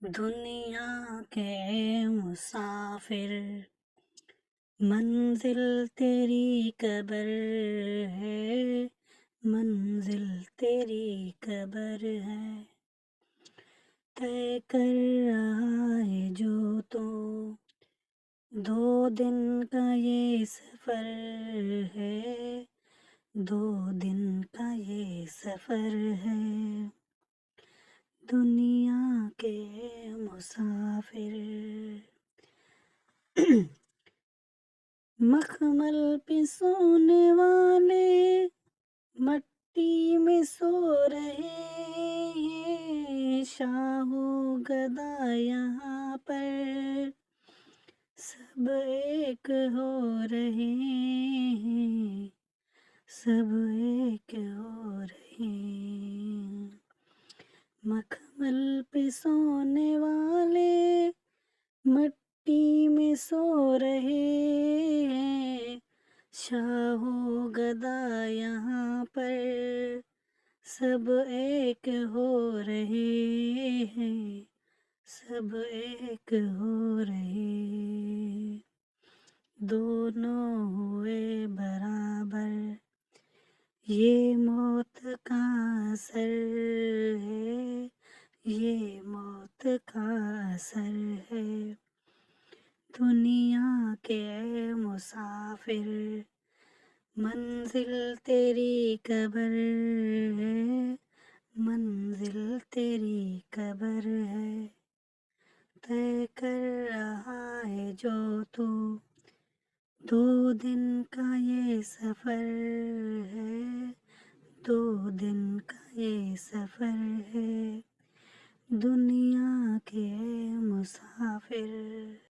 دنیا کے مسافر، منزل تیری قبر ہے، منزل تیری قبر ہے، طے کر رہا ہے جو تو 2 دن کا یہ سفر ہے، 2 دن کا یہ سفر ہے، دنیا کے مسافر۔ مخمل پہ سونے والے مٹی میں سو رہے ہیں، شاہ و گدا یہاں پر سب ایک ہو رہے ہیں، سب ایک ہو رہے ہیں۔ مخمل پہ سونے والے مٹی میں سو رہے ہیں، شاہ و گدا یہاں پر سب ایک ہو رہے ہیں، سب ایک ہو رہے، دونوں ہوئے برابر، یہ موت کا اثر ہے، یہ موت کا اثر ہے، دنیا کے مسافر، منزل تیری قبر ہے، منزل تیری قبر ہے، طے کر رہا ہے جو تو 2 دن کا یہ سفر ہے، 2 دن کا یہ سفر ہے، دنیا کے مسافر۔